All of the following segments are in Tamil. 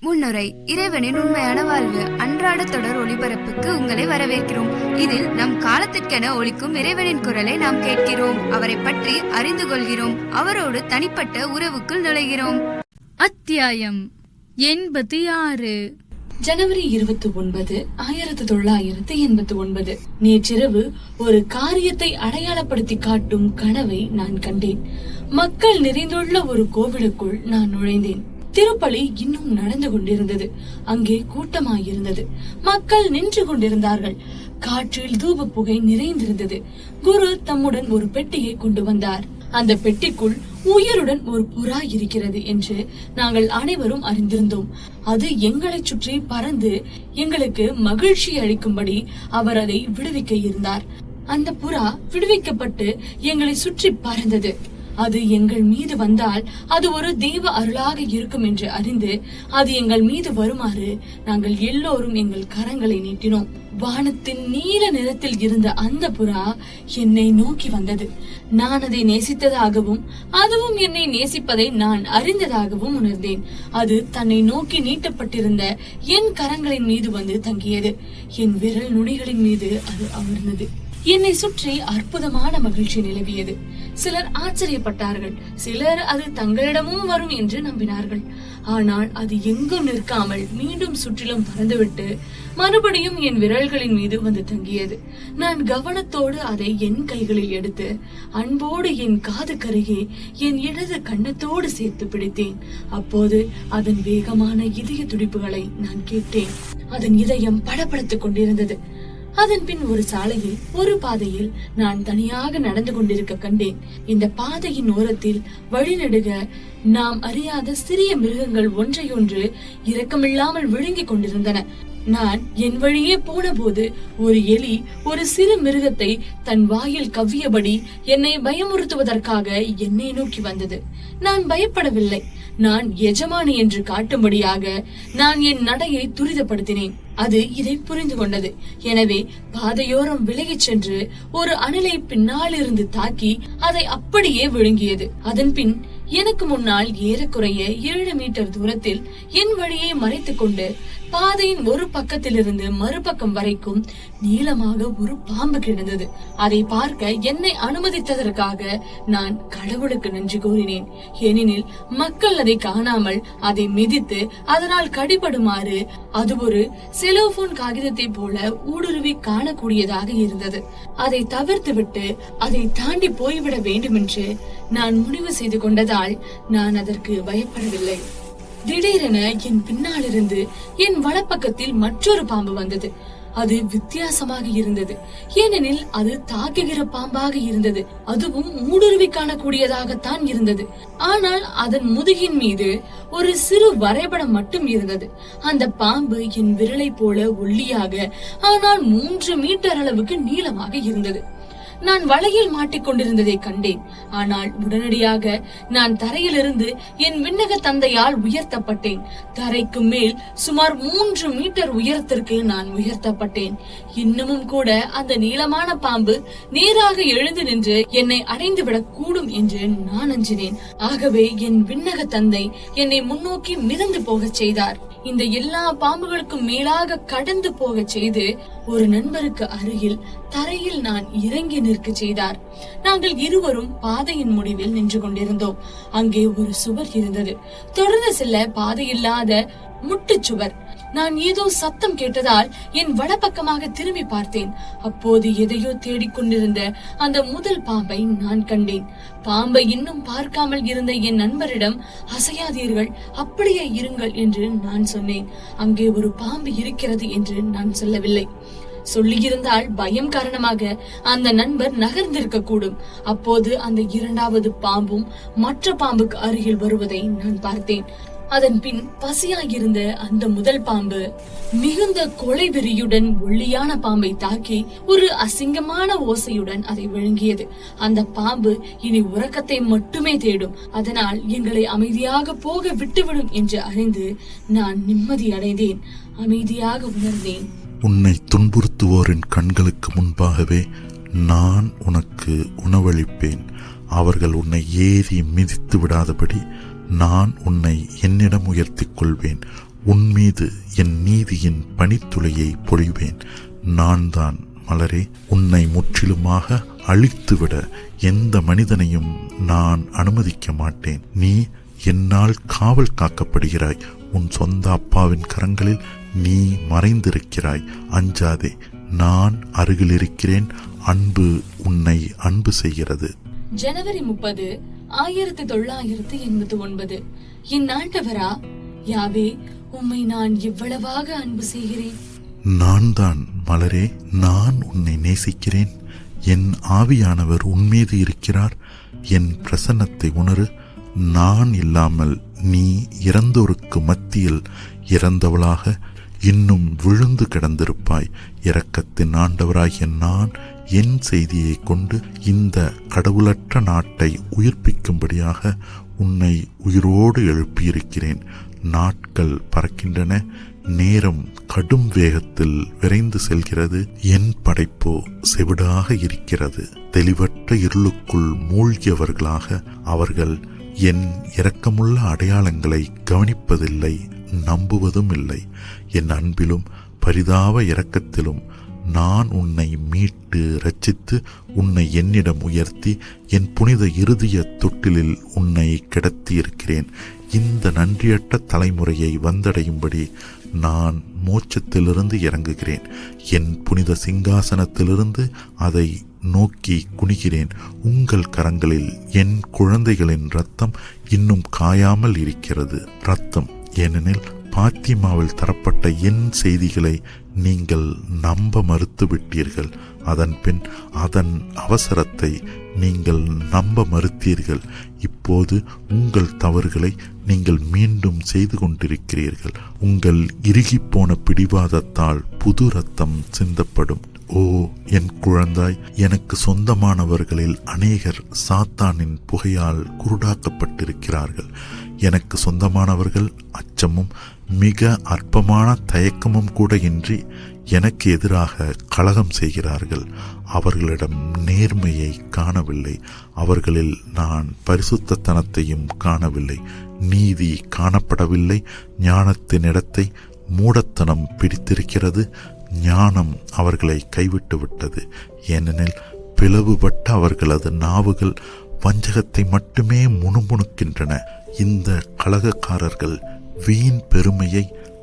முன்னுரை. இறைவனின் உண்மையான வாழ்வு அன்றாட தொடர் ஒளிபரப்புக்கு உங்களை வரவேற்கிறோம். இதில் நம் காலத்திற்கென ஒலிக்கும் இறைவனின் குரலை நாம் கேட்கிறோம், அவரை பற்றி அறிந்து கொள்கிறோம், அவரோடு தனிப்பட்ட உறவுக்குள் நுழைகிறோம். அத்தியாயம் 86. ஜனவரி 29, 1989. நேற்றிரவு ஒரு காரியத்தை அடையாளப்படுத்தி காட்டும் கனவை நான் கண்டேன். மக்கள் நிறைந்துள்ள ஒரு கோவிலுக்குள் நான் நுழைந்தேன். திருப்பலி இன்னும் நடந்து கொண்டிருந்தது. அங்கே கூட்டமாயிருந்தது. மக்கள் நின்று கொண்டிருந்தார்கள். காற்றில் தூப புகை நிறைந்திருந்தது. குரு தம்முடன் ஒரு பெட்டியை கொண்டு வந்தார். அந்த பெட்டிக்குள் உயிருடன் ஒரு புறா இருக்கிறது என்று நாங்கள் அனைவரும் அறிந்திருந்தோம். அது எங்களை சுற்றி பறந்து எங்களுக்கு மகிழ்ச்சி அளிக்கும்படி அவர் அதை விடுவிக்க இருந்தார். அந்த புறா விடுவிக்கப்பட்டு எங்களை சுற்றி பறந்தது. அது எங்கள் மீது வந்தால் அது ஒரு தெய்வ அருளாக இருக்கும் என்று அறிந்து அது எங்கள் மீது வருமாறு நாங்கள் எல்லோரும் எங்கள் கரங்களை நீட்டினோம். வானத்தின் நீல நிறத்தில் இருந்த அந்த புறா என்னை நோக்கி வந்தது. நான் அதை நேசித்ததாகவும் அதுவும் என்னை நேசிப்பதை நான் அறிந்ததாகவும் உணர்ந்தேன். அது தன்னை நோக்கி நீட்டப்பட்டிருந்த என் கரங்களின் மீது வந்து தங்கியது. என் விரல் நுனிகளின் மீது அது அமர்ந்தது. என்னை சுற்றி அற்புதமான மகிழ்ச்சி நிலவியது. சிலர் ஆச்சரியப்பட்டார்கள், சிலர் அது தங்களிடமும் வரும் என்று நம்பினார்கள். ஆனால் அது எங்கும் நிற்காமல் மீண்டும் சுற்றிலும் பறந்துவிட்டு மறுபடியும் என் விரல்களின் மீது வந்து தங்கியது. நான் கவனத்தோடு அதை என் கைகளில் எடுத்து அன்போடு என் காது கருகே என் இடது கன்னத்தோடு சேர்த்து பிடித்தேன். அப்போது அதன் வேகமான இதய துடிப்புகளை நான் கேட்டேன். அதன் இதயம் படபடத்துக் கொண்டிருந்தது. அதன் பின் ஒரு சாலையில் ஒரு பாதையில் நான் தனியாக நடந்து கொண்டிருக்க கண்டேன். இந்த பாதையின் ஓரத்தில் வழிநெடுக நாம் அறியாத சிறிய மிருகங்கள் ஒன்றையொன்று இரக்கமில்லாமல் விழுங்கிக் கொண்டிருந்தன. நான் என் வழியே போன போது ஒரு எலி ஒரு சிறு மிருகத்தை தன் வாயில் கவ்வியபடி என்னை பயமுறுத்துவதற்காக என்னை நோக்கி வந்தது. நான் பயப்படவில்லை. நான் எஜமானி என்று காட்டும்படியாக நான் என் நடையை துரிதப்படுத்தினேன். அது இதை புரிந்து கொண்டது. எனவே பாதையோரம் விலகிச் சென்று ஒரு அணிலை பின்னாலிருந்து தாக்கி அதை அப்படியே விழுங்கியது. அதன் பின் எனக்கு முன்னால் ஏறக்குறைய 7 மீட்டர் தூரத்தில் என் வழியை மறைத்துக் கொண்டு பாதையின் ஒரு பக்கத்திலிருந்து மறுபக்கம் வரைக்கும் நீளமாக ஒரு பாம்பு கிடந்தது. அதை பார்க்க என்னை அனுமதித்ததற்காக நான் கடவுளுக்கு நன்றி கூறினேன். ஏனெனில் மக்கள் அதை காணாமல் அதை மிதித்து அதனால் கடிபடுமாறு அது ஒரு செலோபோன் காகிதத்தை போல ஊடுருவி காணக்கூடியதாக இருந்தது. அதை தவிர்த்துவிட்டு அதை தாண்டி போய்விட வேண்டும் என்று நான் முடிவு செய்து கொண்டதால் நான் அதற்கு பயப்படவில்லை. திடீரென என் பின்னாலிருந்து என் வலப்பக்கத்தில் மற்றொரு பாம்பு வந்தது. அது வித்தியாசமாக இருந்தது. ஏனெனில் அது தாக்குகிற பாம்பாக இருந்தது. அதுவும் ஊடுருவி காணக்கூடியதாகத்தான் இருந்தது. ஆனால் அதன் முதுகின் மீது ஒரு சிறு வரைபடம் மட்டும் இருந்தது. அந்த பாம்பு என் விரலை போல ஒல்லியாக ஆனால் 3 மீட்டர் அளவுக்கு நீளமாக இருந்தது. நான் வலையில் மாட்டிக்கொண்டிருந்ததை கண்டேன். ஆனால் உடனடியாக நான் தரையிலிருந்து என் விண்ணக தந்தையால் உயர்த்தப்பட்டேன். தரைக்கு மேல் சுமார் 3 மீட்டர் உயரத்திற்கு நான் உயர்த்தப்பட்டேன். இன்னமும் கூட அந்த நீளமான பாம்பு நேராக எழுந்து நின்று என்னை அடைந்துவிடக் கூடும் என்று நான் அஞ்சினேன். ஆகவே என் விண்ணக தந்தை என்னை முன்னோக்கி மிதந்து போகச் செய்தார். இந்த எல்லா பாம்புகளுக்கும் மேலாக கடந்து போக செய்து ஒரு நண்பருக்கு அருகில் தரையில் நான் இறங்கி நிற்க செய்தார். நாங்கள் இருவரும் பாதையின் முடிவில் நின்று கொண்டிருந்தோம். அங்கே ஒரு சுவர் இருந்தது. தொடர்ந்து செல்ல பாதையில்லாத முட்டுச்சுவர். நான் ஏதோ சத்தம் கேட்டதால் என் வலப்பக்கமாக திரும்பி பார்த்தேன். அப்போது எதையோ தேடிக்கொண்டிருந்த அந்த முதல் பாம்பை நான் கண்டேன். பாம்பை இன்னும் பார்க்காமல் இருந்த என் நண்பரிடம், அசையாதீர்கள், அப்படியே இருங்கள் என்று நான் சொன்னேன். அங்கே ஒரு பாம்பு இருக்கிறது என்று நான் சொல்லவில்லை. சொல்லியிருந்தால் பயம் காரணமாக அந்த நண்பர் நகர்ந்திருக்க கூடும். அப்போது அந்த 2வது பாம்பும் மற்ற பாம்புக்கு அருகில் வருவதை நான் பார்த்தேன். அதன் பின் பசியாகிருந்த அந்த முதல் பாம்பு மிகுந்த கொலை வெறியுடன் ஒல்லியான பாம்பை தாக்கி ஒரு அசிங்கமான ஓசையுடன் அதை விழுங்கியது. அந்த பாம்பு இனி உறக்கத்தை மட்டுமே தேடும், அதனால் எங்களை அமைதியாக போக விட்டுவிடும் என்று அறிந்து நான் நிம்மதி அடைந்தேன். அமைதியாக உணர்ந்தேன். உன்னை துன்புறுத்துவோரின் கண்களுக்கு முன்பாகவே நான் உனக்கு உணவளிப்பேன். அவர்கள் உன்னை ஏறி மிதித்து விடாதபடி நான் உன்னை என்னிடம் உயர்த்திக் கொள்வேன். உன்மீது என் நீதியின் பனித்துளியை பொழிவேன். நான் தான் மலரே, உன்னை முற்றிலுமாக அழித்துவிட எந்த மனிதனையும் நான் அனுமதிக்க மாட்டேன். நீ என்னால் காவல் காக்கப்படுகிறாய். உன் சொந்த அப்பாவின் கரங்களில் நீ மறைந்திருக்கிறாய். அஞ்சாதே, நான் அருகில் இருக்கிறேன். அன்பு உன்னை அன்பு செய்கிறது. ஜனவரி 30, 1989. என் ஆண்டவரா, யாவே, உம்மை நான் இவ்வளவாக அன்பு செய்கிறேன். நான் தான் மலரே, நான் உன்னை நேசிக்கிறேன். என் ஆவியானவர் உன்மீது இருக்கிறார். என் பிரசன்னத்தை உணரு. நான் இல்லாமல் நீ இறந்தோருக்கு மத்தியில் இறந்தவளாக இன்னும் விழுந்து கிடந்திருப்பாய். இரக்கத்தின் ஆண்டவராகிய நான் என் செய்தியை கொண்டு இந்த கடவுளற்ற நாட்டை உயிர்ப்பிக்கும்படியாக உன்னை உயிரோடு எழுப்பியிருக்கிறேன். நாட்கள் பறக்கின்றன, நேரம் கடும் வேகத்தில் விரைந்து செல்கிறது. என் படைப்போ செவிடாக இருக்கிறது. தெளிவற்ற இருளுக்குள் மூழ்கியவர்களாக அவர்கள் என் இரக்கமுள்ள அடையாளங்களை கவனிப்பதில்லை, நம்புவதும் இல்லை. என் அன்பிலும் பரிதாப இரக்கத்திலும் நான் உன்னை மீட்டு ரட்சித்து உன்னை என்னிடம் உயர்த்தி என் புனித இருதய தொட்டிலில் உன்னை கிடத்தி இருக்கிறேன். இந்த நன்றியற்ற தலைமுறையை வந்தடையும்படி நான் மோட்சத்திலிருந்து இறங்குகிறேன். என் புனித சிங்காசனத்திலிருந்து அதை நோக்கி குனிகிறேன். உங்கள் கரங்களில் என் குழந்தைகளின் இரத்தம் இன்னும் காயாமல் இருக்கிறது. இரத்தம், ஏனெனில் பாத்திமாவில் தரப்பட்ட என் செய்திகளை நீங்கள் நம்ப மறுத்து விட்டீர்கள். அதன் பின் அதன் அவசரத்தை நீங்கள் நம்ப மறுத்தீர்கள். இப்போது உங்கள் தவறுகளை நீங்கள் மீண்டும் செய்து கொண்டிருக்கிறீர்கள். உங்கள் இறுகிப்போன பிடிவாதத்தால் புது இரத்தம் சிந்தப்படும். ஓ என் குழந்தாய், எனக்கு சொந்தமானவர்களில் அநேகர் சாத்தானின் புகையால் குருடாக்கப்பட்டிருக்கிறார்கள். எனக்கு சொந்தமானவர்கள் அச்சமும் மிக அற்பமான தயக்கமும் கூட இன்றி எனக்கு எதிராக கலகம் செய்கிறார்கள். அவர்களிடம் நேர்மையை காணவில்லை. அவர்களில் நான் பரிசுத்தத்தனத்தையும் காணவில்லை. நீதி காணப்படவில்லை. ஞானத்தின் இடத்தை மூடத்தனம் பிடித்திருக்கிறது. ஞானம் அவர்களை கைவிட்டு விட்டது. ஏனெனில் பிளவுபட்ட அவர்களது நாவுகள் வஞ்சகத்தை மட்டுமே முணுமுணுக்கின்றன. இந்த கலகக்காரர்கள் வீண் பெருமையை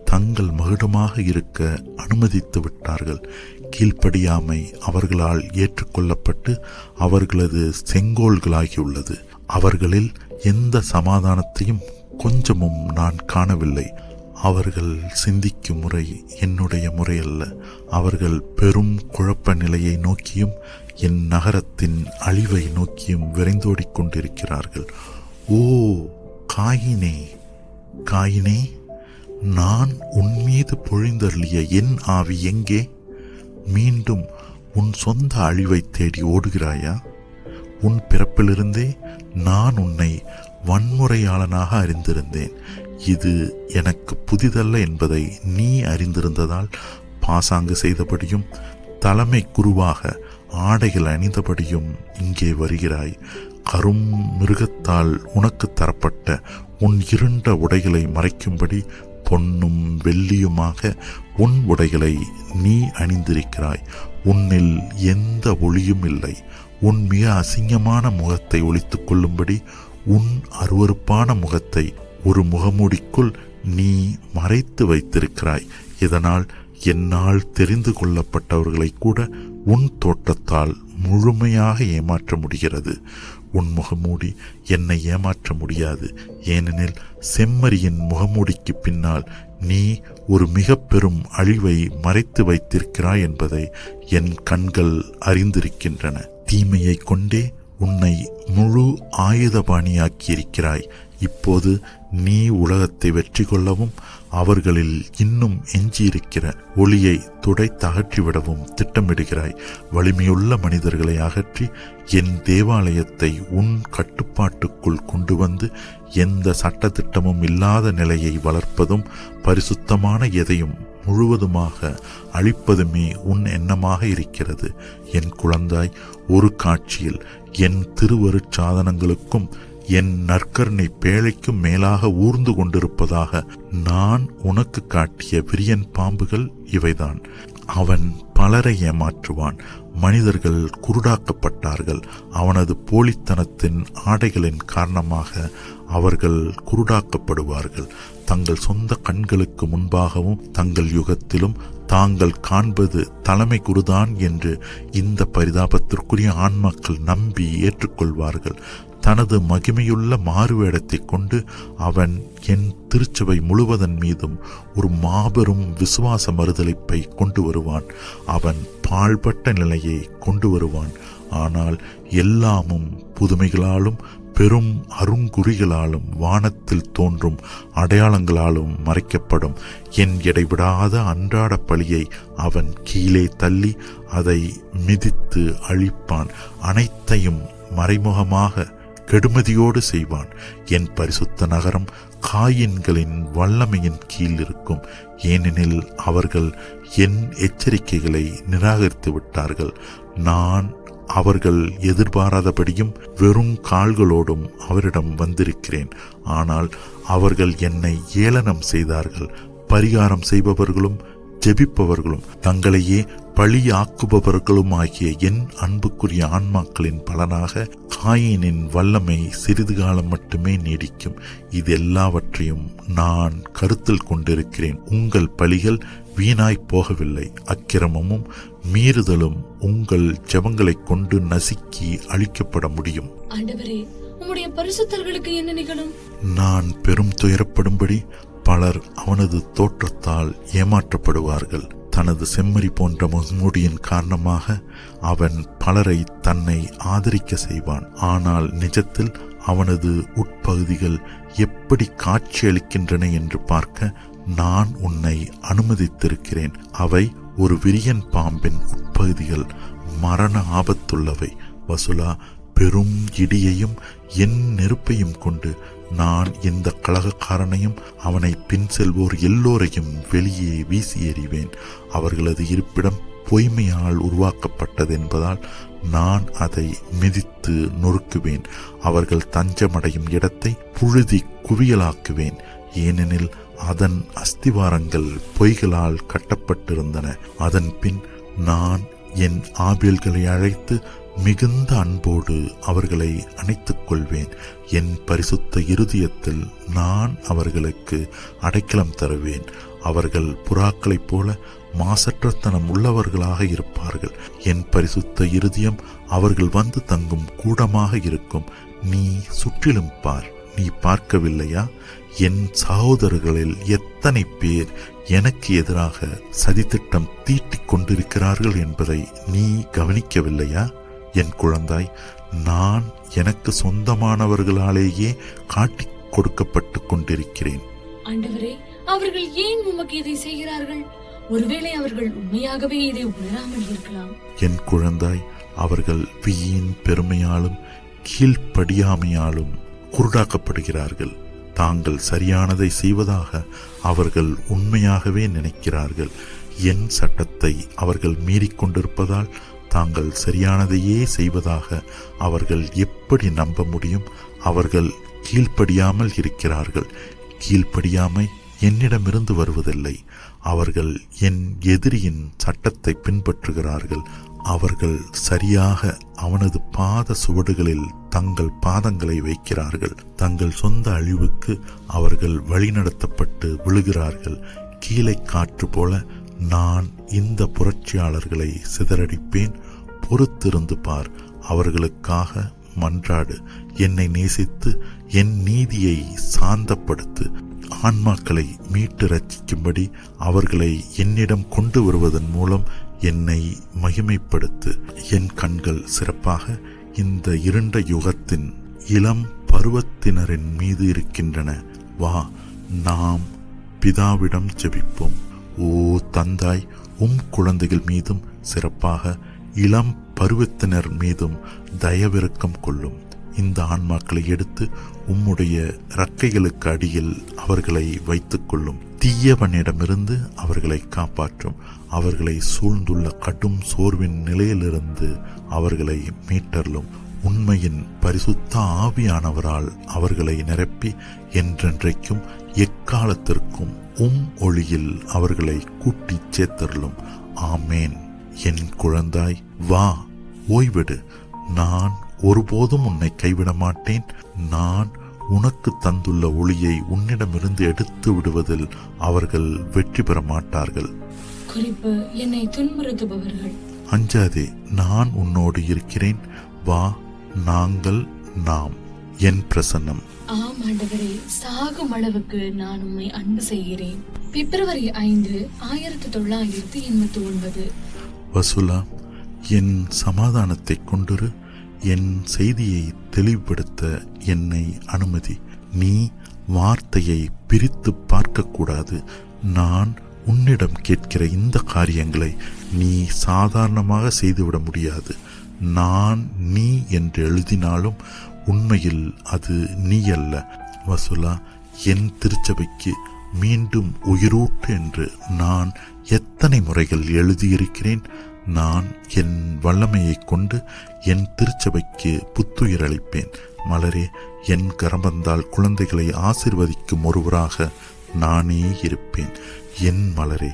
தங்கள் மகுடமாக இருக்க அனுமதித்து விட்டார்கள். கீழ்ப்படியாமை அவர்களால் ஏற்றுக்கொள்ளப்பட்டு அவர்களது செங்கோல்களாகியுள்ளது. அவர்களில் எந்த சமாதானத்தையும் கொஞ்சமும் நான் காணவில்லை. அவர்கள் சிந்திக்கும் முறை என்னுடைய முறையல்ல. அவர்கள் பெரும் குழப்ப நிலையை நோக்கியும் என் நகரத்தின் அழிவை நோக்கியும் விரைந்தோடிக் கொண்டிருக்கிறார்கள். ஓ காயினே, காயினே, நான் உன்மீது பொழிந்தருளிய என் ஆவி எங்கே? மீண்டும் உன் சொந்த அழிவை தேடி ஓடுகிறாயா? உன் பிறப்பிலிருந்தே நான் உன்னை வன்முறையாளனாக அறிந்திருந்தேன். இது எனக்கு புதிதல்ல என்பதை நீ அறிந்திருந்ததால் பாசாங்கு செய்தபடியும் தலைமை குருவாக ஆடைகள் அணிந்தபடியும் இங்கே வருகிறாய். கரும் மிருகத்தால் உனக்கு தரப்பட்ட உன் இருண்ட உடைகளை மறைக்கும்படி பொன்னும் வெள்ளியுமாக உன் உடைகளை நீ அணிந்திருக்கிறாய். உன்னில் எந்த ஒளியும் இல்லை. உன் மிக அசிங்கமான முகத்தை ஒளித்துக் கொள்ளும்படி உன் அருவருப்பான முகத்தை ஒரு முகமூடிக்குள் நீ மறைத்து வைத்திருக்கிறாய். இதனால் என்னால் தெரிந்து கொள்ளப்பட்டவர்களை கூட உன் தோற்றத்தால் முழுமையாக ஏமாற்ற முடிகிறது. உன் முகமூடி என்னை ஏமாற்ற முடியாது. ஏனெனில் செம்மறியின் முகமூடிக்கு பின்னால் நீ ஒரு மிக பெரும் அழிவை மறைத்து வைத்திருக்கிறாய் என்பதை என் கண்கள் அறிந்திருக்கின்றன. தீமையை கொண்டே உன்னை முழு ஆயுதபாணியாக்கியிருக்கிறாய். இப்போது நீ உலகத்தை வெற்றி கொள்ளவும் அவர்களில் இன்னும் எஞ்சியிருக்கிற ஒளியை துடைத்தகற்றிவிடவும் திட்டமிடுகிறாய். வலிமையுள்ள மனிதர்களை அகற்றி என் தேவாலயத்தை உன் கட்டுப்பாட்டுக்குள் கொண்டு வந்து எந்த சட்டத்திட்டமும் இல்லாத நிலையை வளர்ப்பதும் பரிசுத்தமான எதையும் முழுவதுமாக அழிப்பதுமே உன் எண்ணமாக இருக்கிறது. என் குழந்தாய், ஒரு காட்சியில் என் திருவருட்சாதனங்களுக்கும் என் நற்கருணை பேழைக்கும் மேலாக ஊர்ந்து கொண்டிருப்பதாக நான் உனக்கு காட்டிய விரியன் பாம்புகள் இவைதான். அவன் பலரை ஏமாற்றுவான். மனிதர்கள் குருடாக்கப்பட்டார்கள். அவனது போலித்தனத்தின் ஆடைகளின் காரணமாக அவர்கள் குருடாக்கப்படுவார்கள். தங்கள் சொந்த கண்களுக்கு முன்பாகவும் தங்கள் யுகத்திலும் தாங்கள் காண்பது தலைமை குருதான் என்று இந்த பரிதாபத்திற்குரிய ஆன்மாக்கள் நம்பி ஏற்றுக்கொள்வார்கள். தனது மகிமையுள்ள மாறுவேடத்தை கொண்டு அவன் என் திருச்சபை முழுவதன் மீதும் ஒரு மாபெரும் விசுவாச மறுதலிப்பை கொண்டு வருவான். அவன் பாழ்பட்ட நிலையை கொண்டு வருவான். ஆனால் எல்லாமும் புதுமைகளாலும் பெரும் அருங்குறிகளாலும் வானத்தில் தோன்றும் அடையாளங்களாலும் மறைக்கப்படும். என் இடைவிடாத அன்றாட பழியை அவன் கீழே தள்ளி அதை மிதித்து அழிப்பான். அனைத்தையும் மறைமுகமாக கெடுமதியோடு செய்வான். என் பரிசுத்த நகரம் காயின்களின் வல்லமையின் கீழ் இருக்கும். ஏனெனில் அவர்கள் என் எச்சரிக்கைகளை நிராகரித்து விட்டார்கள். நான் அவர்கள் எதிர்பாராதபடியும் வெறும் கால்களோடும் அவரிடம் வந்திருக்கிறேன். ஆனால் அவர்கள் என்னை ஏளனம் செய்தார்கள். பரிகாரம் செய்பவர்களும் ஜெபிப்பவர்களும் தங்களையே பழியாக்குபவர்களுமாகிய என் அன்புக்குரிய ஆன்மாக்களின் பலனாக காயினின் வல்லமை சிறிது காலம் மட்டுமே நீடிக்கும். இது எல்லாவற்றையும் நான் கருத்தில் கொண்டிருக்கிறேன். உங்கள் பழிகள் வீணாய் போகவில்லை. அக்கிரமமும் மீறுதலும் உங்கள் ஜெபங்களை கொண்டு நசுக்கி அழிக்கப்பட முடியும். ஆண்டவரே, உம்முடைய பரிசுத்தர்களுக்கு என்ன நிகழும்? நான் பெரும் துயரப்படும்படி பலர் அவனது தோற்றத்தால் ஏமாற்றப்படுவார்கள். தனது செம்மறி போன்ற முகமூடியின் காரணமாக அவன் பலரை தன்னை ஆதரிக்க செய்வான். ஆனால் நிஜத்தில் அவனது உட்பகுதிகள் எப்படி காட்சியளிக்கின்றன என்று பார்க்க நான் உன்னை அனுமதித்திருக்கிறேன். அவை ஒரு விரியன் பாம்பின் உட்பகுதிகள். மரண ஆபத்துள்ளவை. வசுலா, பெரும் இடியையும் என் நெருப்பையும் கொண்டு நான் இந்த கலகக்காரனையும் அவனை பின் செல்வோர் எல்லோரையும் வெளியே வீசி எறிவேன். அவர்களது இருப்பிடம் பொய்மையால் உருவாக்கப்பட்டது என்பதால் நான் அதை மிதித்து நொறுக்குவேன். அவர்கள் தஞ்சமடையும் இடத்தை புழுதி குவியலாக்குவேன். ஏனெனில் அதன் அஸ்திவாரங்கள் பொய்களால் கட்டப்பட்டிருந்தன. அதன் பின் நான் என் ஆபேல்களை அழைத்து மிகுந்த அன்போடு அவர்களை அணைத்துக் கொள்வேன். என் பரிசுத்த இருதயத்தில் நான் அவர்களுக்கு அடைக்கலம் தருவேன். அவர்கள் புறாக்களைப் போல மாசற்றத்தனம் உள்ளவர்களாக இருப்பார்கள். என் பரிசுத்த இருதயம் அவர்கள் வந்து தங்கும் கூடமாக இருக்கும். நீ சுற்றிலும் பார். நீ பார்க்கவில்லையா? என் சகோதரர்களில் எத்தனை பேர் எனக்கு எதிராக சதித்திட்டம் தீட்டிக் கொண்டிருக்கிறார்கள் என்பதை நீ கவனிக்கவில்லையா? என் குழந்தாய், நான் எனக்கு சொந்தமானவர்களாலேயே காட்டி கொடுக்கப்பட்டு கொண்டிருக்கிறேன். ஆண்டவரே, அவர்கள் ஏன் உமக்கு இதை செய்கிறார்கள்? ஒருவேளை அவர்கள் உண்மையாகவே இதை உணராமல் இருக்கலாம். என் குழந்தாய், அவர்கள் வீண் பெருமையாலும் கீழ்ப்படியாமையாலும் குருடாக்கப்படுகிறார்கள். தாங்கள் சரியானதை செய்வதாக அவர்கள் உண்மையாகவே நினைக்கிறார்கள். என் சட்டத்தை அவர்கள் மீறிக்கொண்டிருப்பதால் தாங்கள் சரியானதையே செய்வதாக அவர்கள் எப்படி நம்ப முடியும்? அவர்கள் கீழ்ப்படியாமல் இருக்கிறார்கள். கீழ்ப்படியாமை என்னிடமிருந்து வருவதில்லை. அவர்கள் என் எதிரியின் சட்டத்தை பின்பற்றுகிறார்கள். அவர்கள் சரியாக அவனது பாத சுவடுகளில் தங்கள் பாதங்களை வைக்கிறார்கள். தங்கள் சொந்த அழிவுக்கு அவர்கள் வழிநடத்தப்பட்டு விழுகிறார்கள். கீழே காற்று போல நான் இந்த புரட்சியாளர்களை சிதறடிப்பேன். பொறுத்திருந்து பார். அவர்களுக்காக மன்றாடு. என்னை நேசித்து என் நீதியை சாந்தப்படுத்து. ஆன்மாக்களை மீட்டு ரட்சிக்கும்படி அவர்களை என்னிடம் கொண்டு வருவதன் மூலம் என்னை மகிமைப்படுத்து. என் கண்கள் சிறப்பாக இந்த இருண்ட யுகத்தின் இளம் பருவத்தினரின் மீது இருக்கின்றன. வா, நாம் பிதாவிடம் ஜெபிப்போம். ஓ தந்தாய், குழந்தைகள் மீதும் சிறப்பாக இளம் பருவத்தினர் மீதும் தயவிறக்கம் கொள்ளும். இந்த ஆன்மாக்களை எடுத்து உம்முடைய இறக்கைகளுக்கு அடியில் அவர்களை வைத்துக் கொள்ளும். தீயவனிடமிருந்து அவர்களை காப்பாற்றும். அவர்களை சூழ்ந்துள்ள கடும் சோர்வின் நிலையிலிருந்து அவர்களை மீட்டருளும். உண்மையின் பரிசுத்த ஆவியானவரால் அவர்களை நிரப்பி என்றென்றைக்கும் எக்காலத்திற்கும் ஒளியில் அவர்களை கூட்டிச் சேர்த்தருளும். ஆமேன். என் குழந்தாய், வா, ஓய்விடு. நான் ஒருபோதும் உன்னை கைவிட மாட்டேன். நான் உனக்கு தந்துள்ள ஒளியை உன்னிடமிருந்து எடுத்து விடுவதில் அவர்கள் வெற்றி பெற மாட்டார்கள். குறிப்பு: என்னை துன்புறுத்துபவர்கள். அஞ்சாதே, நான் உன்னோடு இருக்கிறேன். வா, நாங்கள் நாம். என் பிரசன்னம். ஆம் ஆண்டவரே, சாகும் அளவுக்கு நான் உம்மை அன்பு செய்கிறேன். பிப்ரவரி 5, 1989. வசுலா, என் சமாதானத்தை கொண்டிரு. என் செய்தியை தெளிவுபடுத்த என்னை அனுமதி. நீ வார்த்தையை பிரித்து பார்க்கக்கூடாது. நான் உன்னிடம் கேட்கிற இந்த காரியங்களை நீ சாதாரணமாக செய்துவிட முடியாது. நான் நீ என்று எழுதினாலும் உண்மையில் அது நீ அல்ல. வசுலா, என் திருச்சபைக்கு மீண்டும் உயிரூட்டு என்று நான் எத்தனை முறைகள் எழுதியிருக்கிறேன். நான் என் வல்லமையை கொண்டு என் திருச்சபைக்கு புத்துயிர் அளிப்பேன். மலரே, என் கரம்பந்தால் குழந்தைகளை ஆசிர்வதிக்கும் ஒருவராக நானே இருப்பேன். என் மலரே,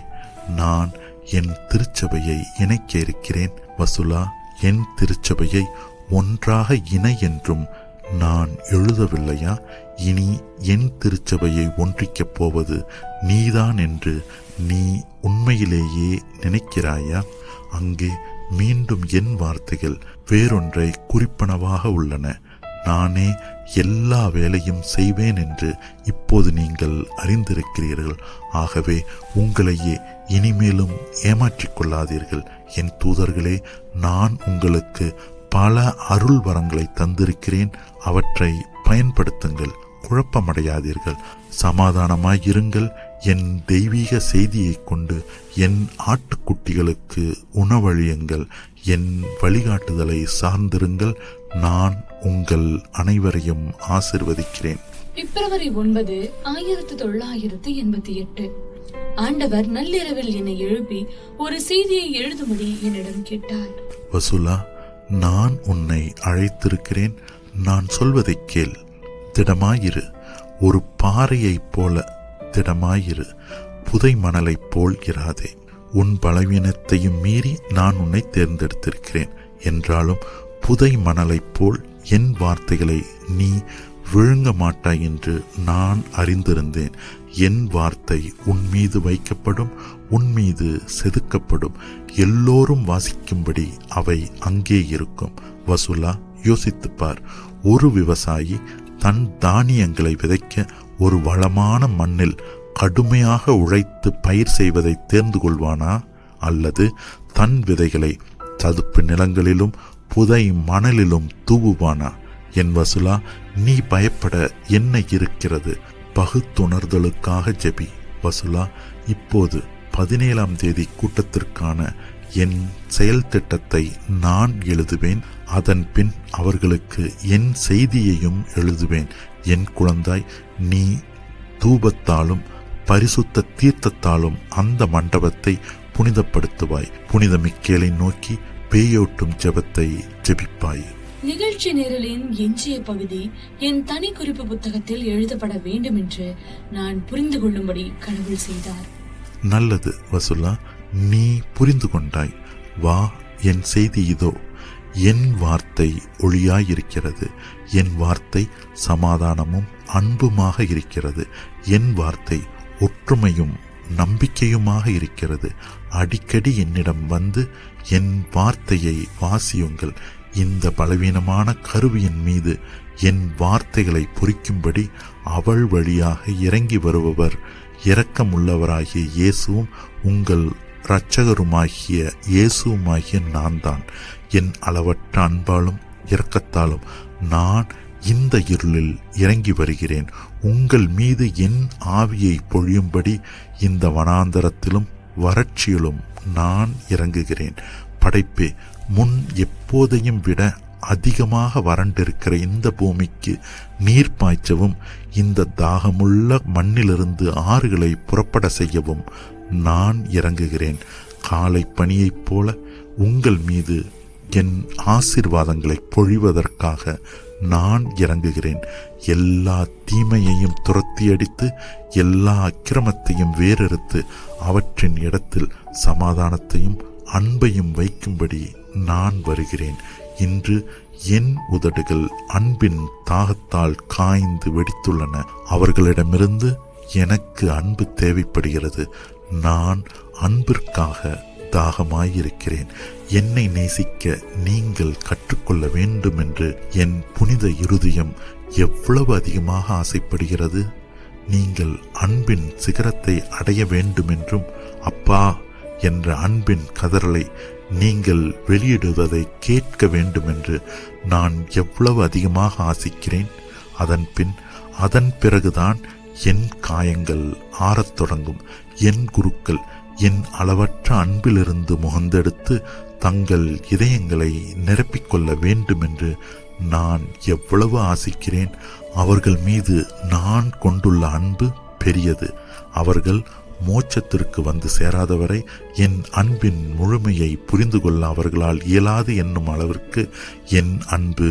நான் என் திருச்சபையை இணைக்க இருக்கிறேன். வசுலா, என் திருச்சபையை ஒன்றாக இணை என்றும் நான் எழுதவில்லையா? இனி என் திருச்சபையை ஒன்றிக்கப் போவது நீதான் என்று நீ உண்மையிலேயே நினைக்கிறாயா? அங்கே மீண்டும் என் வார்த்தைகள் வேறொன்றை குறிப்பனவாக உள்ளன. நானே எல்லா வேலையும் செய்வேன் என்று இப்போது நீங்கள் அறிந்திருக்கிறீர்கள். ஆகவே உங்களையே இனிமேலும் ஏமாற்றிக் கொள்ளாதீர்கள். என் தூதர்களே, நான் உங்களுக்கு பல அருள் வரங்களை தந்திருக்கிறேன். அவற்றை பயன்படுத்துங்கள். குழப்பமடையாதீர்கள். சமாதானமாயிருங்கள். என் தெய்வீக செய்தியை கொண்டு என் ஆட்டுக்குட்டிகளுக்கு உணவழியுங்கள். என் வழிகாட்டுதலை சார்ந்திருங்கள். நான் உங்கள் அனைவரையும் ஆசிர்வதிக்கிறேன். பிப்ரவரி 9, 1988. ஆண்டவர் நள்ளிரவில் என்னை எழுப்பி ஒரு செய்தியை எழுதும்படி என்னிடம் கேட்டார். வசுலா, நான் உன்னை அழைத்திருக்கிறேன். நான் சொல்வதை கேள். திடமாயிரு. ஒரு பாறையைப் போல திடமாயிரு. புதை மணலைப் போல் இராதே. உன் பலவீனத்தையும் மீறி நான் உன்னை தேர்ந்தெடுத்திருக்கிறேன். என்றாலும் புதை மணலைப் போல் என் வார்த்தைகளை நீ விழுங்க மாட்டாய் என்று நான் அறிந்திருந்தேன். என் வார்த்தை உன் மீது வைக்கப்படும், உன் மீது செதுக்கப்படும். எல்லோரும் வாசிக்கும்படி அவை அங்கே இருக்கும். வசுலா, யோசித்துப்பார். ஒரு விவசாயி தன் தானியங்களை விதைக்க ஒரு வளமான மண்ணில் கடுமையாக உழைத்து பயிர் செய்வதை தேர்ந்து கொள்வானா? அல்லது தன் விதைகளை சதுப்பு நிலங்களிலும் புதை மணலிலும் தூவுவானா? என் வசுலா, நீ பயப்பட என்ன இருக்கிறது? பகுத்துணர்தலுக்காக ஜெபி. வசுலா, இப்போது 17ஆம் தேதி கூட்டத்திற்கான என் செயல் திட்டத்தை நான் எழுதுவேன். அதன் பின் அவர்களுக்கு என் செய்தியையும் எழுதுவேன். என் குழந்தாய், நீ தூபத்தாலும் பரிசுத்த தீர்த்தத்தாலும் அந்த மண்டபத்தை புனிதப்படுத்துவாய். புனித மிக்கேலை நோக்கி பேயோட்டும் ஜெபத்தை ஜெபிப்பாய். நிகழ்ச்சி நிரலின் எஞ்சிய பகுதி என் தனி குறிப்பு புத்தகத்தில் எழுதப்பட வேண்டும் என்று நான் புரிந்து கொள்ளும்படி கடவுள் செய்தார். நல்லது வசுலா, நீ புரிந்து கொண்டாய். வா, என் செய்தி இதோ. என் வார்த்தை ஒளியாயிருக்கிறது. என் வார்த்தை சமாதானமும் அன்புமாக இருக்கிறது. என் வார்த்தை ஒற்றுமையும் நம்பிக்கையுமாக இருக்கிறது. அடிக்கடி என்னிடம் வந்து என் வார்த்தையை வாசியுங்கள். இந்த பலவீனமான கருவியின் மீது என் வார்த்தைகளை பொறிக்கும்படி அவள் வழியாக இறங்கி வருபவர் இரக்கமுள்ளவராகிய இயேசுவும் உங்கள் இரட்சகருமாகிய இயேசுவுமாகிய நான் தான். என் அளவற்ற அன்பாலும் இரக்கத்தாலும் நான் இந்த இருளில் இறங்கி வருகிறேன். உங்கள் மீது என் ஆவியை பொழியும்படி இந்த வனாந்தரத்திலும் வறட்சியிலும் நான் இறங்குகிறேன். படைப்பே, முன் எப்போதையும் விட அதிகமாக வறண்டிருக்கிற இந்த பூமிக்கு நீர் பாய்ச்சவும், இந்த தாகமுள்ள மண்ணிலிருந்து ஆறுகளை புறப்பட செய்யவும் நான் இறங்குகிறேன். காலை பனியைப் போல உங்கள் மீது என் ஆசீர்வாதங்களை பொழிவதற்காக நான் இறங்குகிறேன். எல்லா தீமையையும் துரத்தி அடித்து எல்லா அக்கிரமத்தையும் வேறறுத்து அவற்றின் இடத்தில் சமாதானத்தையும் அன்பையும் வைக்கும்படி நான் வருகிறேன். இன்று என் உதடுகள் அன்பின் தாகத்தால் காய்ந்து வெடித்துள்ளன. அவர்களிடமிருந்து எனக்கு அன்பு தேவைப்படுகிறது. நான் அன்பிற்காக தாகமாயிருக்கிறேன். என்னை நேசிக்க நீங்கள் கற்றுக்கொள்ள வேண்டும் என்று என் புனித இருதயம் எவ்வளவு அதிகமாக ஆசைப்படுகிறது. நீங்கள் அன்பின் சிகரத்தை அடைய வேண்டுமென்றும் அப்பா என்ற அன்பின் கதறலை நீங்கள் வெளியிடுவதை கேட்க வேண்டுமென்று நான் எவ்வளவு அதிகமாக ஆசிக்கிறேன். அதன் பிறகுதான் என் காயங்கள் ஆறத் தொடங்கும். என் குருக்கள் என் அளவற்ற அன்பிலிருந்து முகந்தெடுத்து தங்கள் இதயங்களை நிரப்பிக்கொள்ள வேண்டுமென்று நான் எவ்வளவு ஆசிக்கிறேன். அவர்கள் மீது நான் கொண்டுள்ள அன்பு பெரியது. அவர்கள் மோட்சத்திற்கு வந்து சேராதவரை என் அன்பின் முழுமையை புரிந்து கொள்ள அவர்களால் இயலாது என்னும் அளவிற்கு என் அன்பு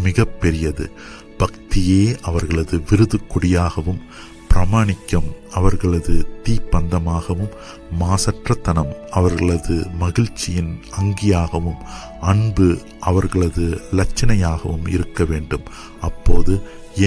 மிக பெரியது. பக்தியே அவர்களது விருது கொடியாகவும், பிரமாணிக்கம் அவர்களது தீப்பந்தமாகவும், மாசற்ற தனம் அவர்களது மகிழ்ச்சியின் அங்கியாகவும், அன்பு அவர்களது லட்சணையாகவும் இருக்க வேண்டும். அப்போது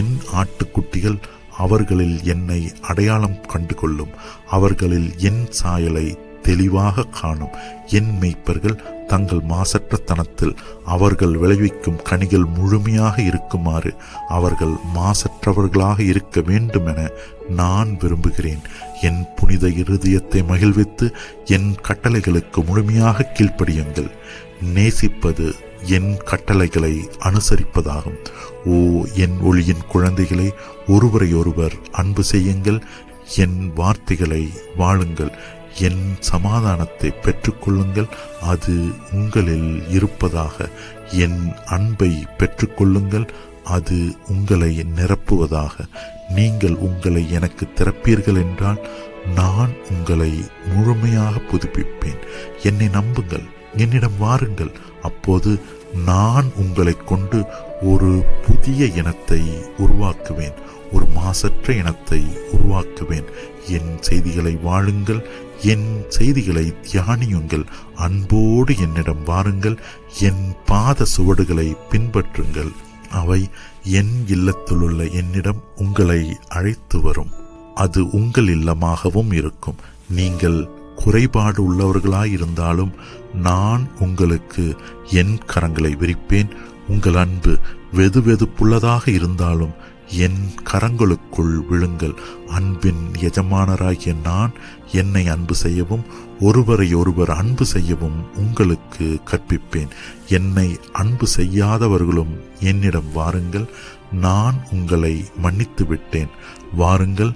என் ஆட்டுக்குட்டிகள் அவர்களில் என்னை அடையாளம் கண்டு கொள்ளும். அவர்களில் என் சாயலை தெளிவாக காணும். என் மெய்ப்பர்கள் தங்கள் மாசற்ற தனத்தில் அவர்கள் விளைவிக்கும் கனிகள் முழுமையாக இருக்குமாறு அவர்கள் மாசற்றவர்களாக இருக்க வேண்டும் என நான் விரும்புகிறேன். என் புனித இருதயத்தை மகிழ்வித்து என் கட்டளைகளுக்கு முழுமையாக கீழ்ப்படியுங்கள். நேசிப்பது என் கட்டளைகளை அனுசரிப்பதாகும். ஓ என் ஒளியின் குழந்தைகளை, ஒருவரையொருவர் அன்பு செய்யுங்கள். என் வார்த்தைகளை வாழுங்கள். என் சமாதானத்தை பெற்றுக்கொள்ளுங்கள். அது உங்களில் இருப்பதாக. என் அன்பை பெற்றுக்கொள்ளுங்கள். அது உங்களை நிரப்புவதாக. நீங்கள் உங்களை எனக்கு திறப்பீர்கள் என்றால் நான் உங்களை முழுமையாக புதுப்பிப்பேன். என்னை நம்புங்கள், என்னிடம் வாருங்கள். அப்போது நான் உங்களை கொண்டு ஒரு புதிய இனத்தை உருவாக்குவேன், ஒரு மாசற்ற இனத்தை உருவாக்குவேன். என் செய்திகளை வாழுங்கள், என் செய்திகளை தியானியுங்கள். அன்போடு என்னிடம் வாருங்கள், என் பாத சுவடுகளை பின்பற்றுங்கள். அவை என் இல்லத்திலுள்ள என்னிடம் உங்களை அழைத்து வரும். அது உங்கள் இல்லமாகவும் இருக்கும். நீங்கள் குறைபாடு உள்ளவர்களாயிருந்தாலும் நான் உங்களுக்கு என் கரங்களை விரிப்பேன். உங்கள் அன்பு வெதுவெதுப்புள்ளதாக இருந்தாலும் என் கரங்களுக்குள் விழுங்கள். அன்பின் எஜமானராகிய நான் என்னை அன்பு செய்யவும் ஒருவரை ஒருவர் அன்பு செய்யவும் உங்களுக்கு கற்பிப்பேன். என்னை அன்பு செய்யாதவர்களும் என்னிடம் வாருங்கள், நான் உங்களை மன்னித்து விட்டேன். வாருங்கள்,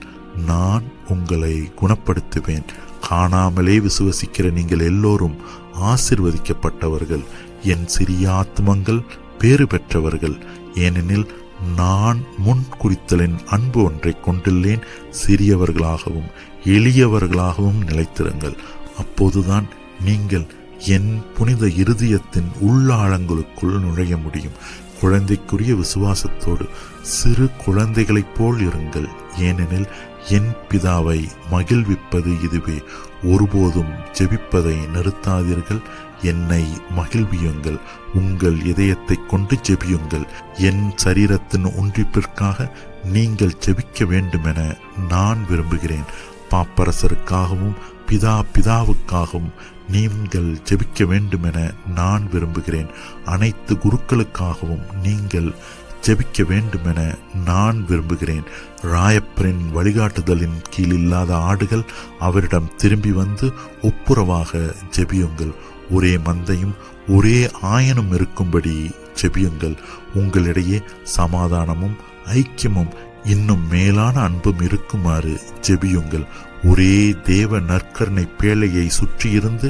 நான் உங்களை குணப்படுத்துவேன். காணாமலே விசுவசிக்கிற நீங்கள் எல்லோரும் ஆசீர்வதிக்கப்பட்டவர்கள். என் சிறிய ஆத்மங்கள் பேறு பெற்றவர்கள். ஏனெனில் நான் முன் குறித்தலின் அன்பு ஒன்றை கொண்டுள்ளேன். சிறியவர்களாகவும் எளியவர்களாகவும் நிலைத்திருங்கள். அப்போதுதான் நீங்கள் என் புனித இருதயத்தின் உள்ளாழங்களுக்குள் நுழைய முடியும். குழந்தைக்குரிய விசுவாசத்தோடு சிறு குழந்தைகளைப் போல் இருங்கள். ஏனெனில் என் பிதாவை மகிழ்விப்பது இதுவே. ஒருபோதும் ஜெபிப்பதை நிறுத்தாதீர்கள். என்னை மகிழ்வியுங்கள். உங்கள் இதயத்தை கொண்டு ஜெபியுங்கள். என் சரீரத்தின் ஒன்றிப்பிற்காக நீங்கள் ஜெபிக்க வேண்டுமென நான் விரும்புகிறேன். பாப்பரசருக்காகவும் பிதாவுக்காகவும் நீங்கள் ஜெபிக்க வேண்டுமென நான் விரும்புகிறேன். அனைத்து குருக்களுக்காகவும் நீங்கள் ஜெபிக்க வேண்டுமென நான் விரும்புகிறேன். ராயப்பரின் வழிகாட்டுதலின் கீழ் இல்லாத ஆடுகள் அவரிடம் திரும்பி வந்து ஒப்புரவாக ஜெபியுங்கள். ஒரே மந்தையும் ஒரே ஆயனும் இருக்கும்படி ஜெபியுங்கள். உங்களிடையே சமாதானமும் ஐக்கியமும் இன்னும் மேலான அன்பும் இருக்குமாறு ஜெபியுங்கள். ஒரே தேவ நற்கருணை பேழையை சுற்றியிருந்து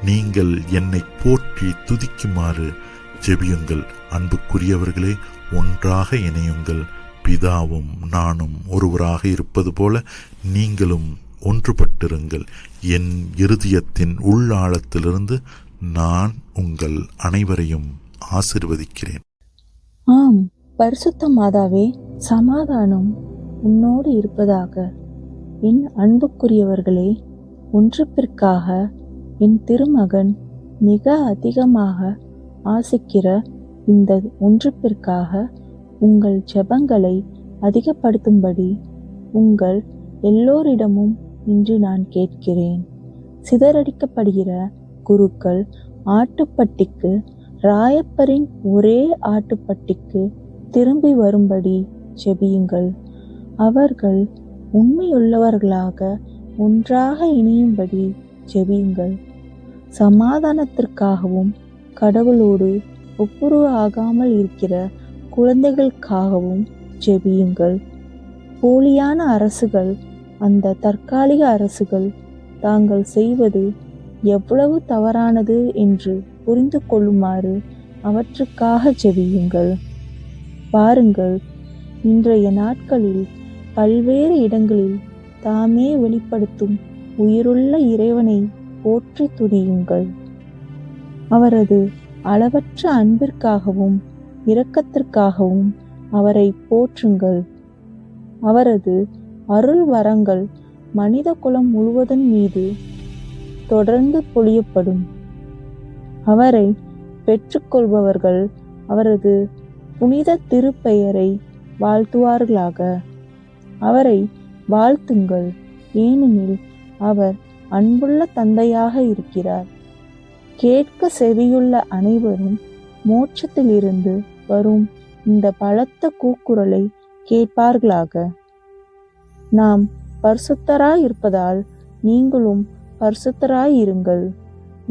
நீங்கள் என்னை போற்றி துதிக்குமாறு ஜெபியுங்கள். அன்புக்குரியவர்களே, ஒன்றாக இணையுங்கள். பிதாவும் நானும் ஒருவராக இருப்பது போல நீங்களும் ஒன்றுபட்டிருங்கள். என் இருதயத்தின் உள்ளாழத்திலிருந்து நான் உங்கள் அனைவரையும் ஆசிர்வதிக்கிறேன். ஆம், பரிசுத்த மாதாவே, சமாதானம் உன்னோடு இருப்பதாக. என் அன்புக்குரியவர்களே, ஒன்றுப்பிற்காக என் திருமகன் மிக அதிகமாக ஆசிக்கிற இந்த ஒன்றுப்பிற்காக உங்கள் ஜெபங்களை அதிகப்படுத்தும்படி உங்கள் எல்லோரிடமும் இன்று நான் கேட்கிறேன். சிதறடிக்கப்படுகிற குருக்கள் ஆட்டுப்பட்டிக்கு, ராயப்பரின் ஒரே ஆட்டுப்பட்டிக்கு திரும்பி வரும்படி ஜெபியுங்கள். அவர்கள் உண்மையுள்ளவர்களாக ஒன்றாக இணையும்படி ஜெபியுங்கள். சமாதானத்திற்காகவும் கடவுளோடு ஒப்புரவு ஆகாமல் இருக்கிற குழந்தைகளுக்காகவும் ஜெபியுங்கள். போலியான அரசுகள், அந்த தற்காலிக அரசுகள் தாங்கள் செய்வது எவ்வளவு தவறானது என்று புரிந்து கொள்ளுமாறு அவற்றுக்காக ஜெபியுங்கள். பாருங்கள், இன்றைய நாட்களில் பல்வேறு இடங்களில் தாமே வெளிப்படுத்தும் உயிருள்ள இறைவனை போற்றி துதியுங்கள். அவரது அளவற்ற அன்பிற்காகவும் இரக்கத்திற்காகவும் அவரை போற்றுங்கள். அவரது அருள் வரங்கள் மனித குலம் முழுவதன் மீது தொடர்ந்து பொழியப்படும். அவரை பெற்றுக்கொள்பவர்கள் அவரது புனித திருப்பெயரை வாழ்த்துவார்களாக. அவரை வாழ்த்துங்கள், ஏனெனில் அவர் அன்புள்ள தந்தையாக இருக்கிறார். கேட்க செவியுள்ள அனைவரும் மோட்சத்திலிருந்து வரும் இந்த பலத்த கூக்குரலை கேட்பார்களாக. நாம் பரிசுத்தராய் இருப்பதால் நீங்களும் பரிசுத்தராய் இருங்கள்.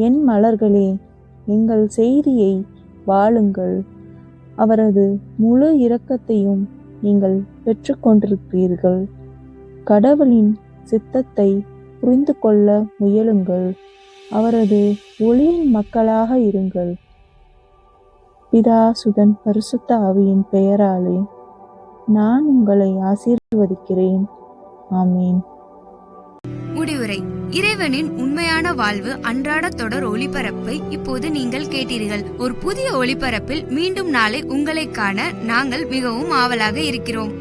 என் மலர்களே, எங்கள் செய்தியை வாழுங்கள். அவரது முழு இரக்கத்தையும் நீங்கள் பெற்றுக்கொண்டிருக்கிறீர்கள். கடவுளின் சித்தத்தை புரிந்து கொள்ள முயலுங்கள். அவரது ஒளியின் மக்களாக இருங்கள். பிதா, சுதன், பரிசுத்த ஆவியின் பெயராலே நான் உங்களை ஆசீர்வதிக்கிறேன். ஆமீன். முடிவுரை. இறைவனின் உண்மையான வாழ்வு அன்றாட தொடர் ஒளிபரப்பை இப்போது நீங்கள் கேட்டீர்கள். ஒரு புதிய ஒளிபரப்பில் மீண்டும் நாளை உங்களை காண நாங்கள் மிகவும் ஆவலாக இருக்கிறோம்.